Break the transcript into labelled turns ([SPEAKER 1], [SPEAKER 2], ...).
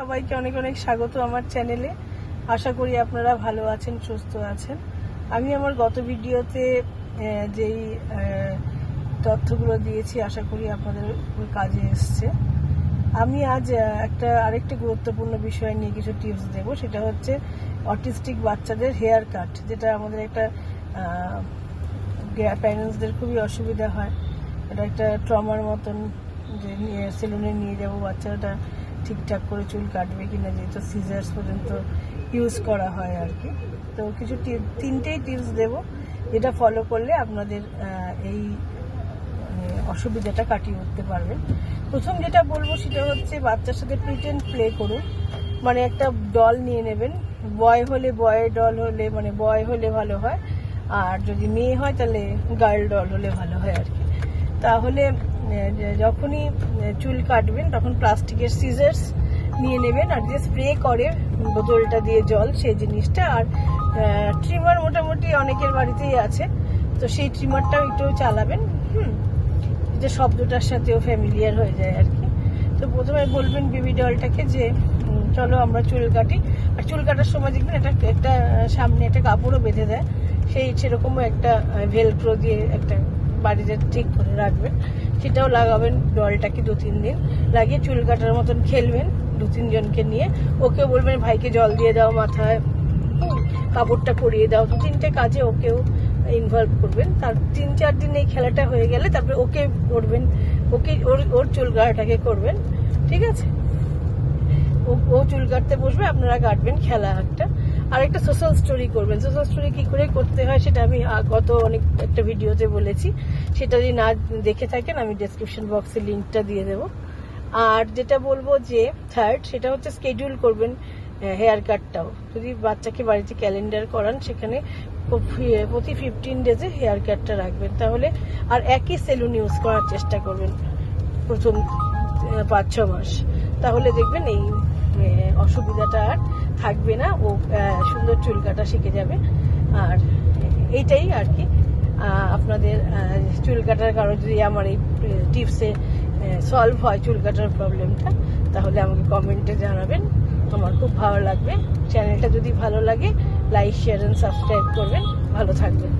[SPEAKER 1] সবাইকে অনেক অনেক স্বাগত আমার চ্যানেলে। আশা করি আপনারা ভালো আছেন, সুস্থ আছেন। আমি আমার গত ভিডিওতে যেই তথ্যগুলো দিয়েছি আশা করি আপনাদের কাজে এসছে। আমি আজ আরেকটা গুরুত্বপূর্ণ বিষয় নিয়ে কিছু টিপস দেব। সেটা হচ্ছে অটিস্টিক বাচ্চাদের হেয়ার কাট, যেটা আমাদের একটা প্যারেন্টসদের খুবই অসুবিধা হয়। এটা একটা ট্রমার মতন, যে সেলুনে নিয়ে যাবো বাচ্চাটা ঠিকঠাক করে চুল কাটবে কিনা, যেহেতু সিজার্স পর্যন্ত ইউজ করা হয় আর কি। তো কিছু তিনটেই টিপস দেব, যেটা ফলো করলে আপনাদের এই অসুবিধাটা কাটিয়ে উঠতে পারবেন। প্রথম যেটা বলবো সেটা হচ্ছে বাচ্চার সাথে প্রিটেন্ড প্লে করুন। মানে একটা ডল নিয়ে নেবেন, বয় হলে বয়ের ডল হলে মানে বয় হলে ভালো হয়, আর যদি মেয়ে হয় তাহলে গার্ল ডল হলে ভালো হয় আর কি। তাহলে যখনই চুল কাটবেন তখন প্লাস্টিকের সিজার্স নিয়ে নেবেন, আর যে স্প্রে করে বোতলটা দিয়ে জল, সেই জিনিসটা, আর ট্রিমার মোটামুটি অনেকের বাড়িতেই আছে, তো সেই ট্রিমারটাও একটু চালাবেন, যে শব্দটার সাথেও ফ্যামিলিয়ার হয়ে যায় আর কি। তো প্রথমে বলবেন বেবি ডলটাকে যে চলো আমরা চুল কাটি। আর চুল কাটার সময় দেখবেন একটা সামনে একটা কাপড়ও বেঁধে দেয়, সেরকমও একটা ভেলক্রো দিয়ে একটা বাড়িতে ঠিক করে রাখবেন, সেটাও লাগাবেন ডলটাকে 2-3 দিন লাগিয়ে চুল কাটার মতন খেলবেন 2-3 জনকে নিয়ে। ওকেও বলবেন ভাইকে জল দিয়ে দাও মাথায়, কাপড়টা পরিয়ে দাও, 2-3টে কাজে ওকেও ইনভলভ করবেন। তার 3-4 দিন এই খেলাটা হয়ে গেলে তারপরে ওকে করবেন, ওর চুল কাটাটাকে করবেন, ঠিক আছে? ও চুল কাটতে বসবে, আপনারা কাটবেন, খেলা একটা। আর একটা সোশ্যাল স্টোরি করবেন। সোশ্যাল স্টোরি কি করে করতে হয় সেটা আমি গত একটা ভিডিওতে বলেছি, সেটা যদি না দেখে থাকেন আমি ডেসক্রিপশন বক্সে লিঙ্কটা দিয়ে দেব। আর যেটা বলবো যে থার্ড, সেটা হচ্ছে স্কেডিউল করবেন হেয়ার কাটটাও। যদি বাচ্চাকে বাড়িতে ক্যালেন্ডার করান, সেখানে প্রতি 15 ডেজে হেয়ার কাটটা রাখবেন তাহলে। আর একই সেলুন ইউজ করার চেষ্টা করবেন প্রথম 5-6 মাস, তাহলে দেখবেন এই অসুবিধাটা আর থাকবে না, ও সুন্দর চুল কাটা শিখে যাবে। আর এইটাই আর কি। আপনাদের চুল কাটার কারণে যদি আমার এই টিপসে সলভ হয় চুল কাটার প্রবলেমটা, তাহলে আমাকে কমেন্টে জানাবেন, আমার খুব ভালো লাগবে। চ্যানেলটা যদি ভালো লাগে লাইক, শেয়ার এন্ড সাবস্ক্রাইব করবেন। ভালো থাকবেন।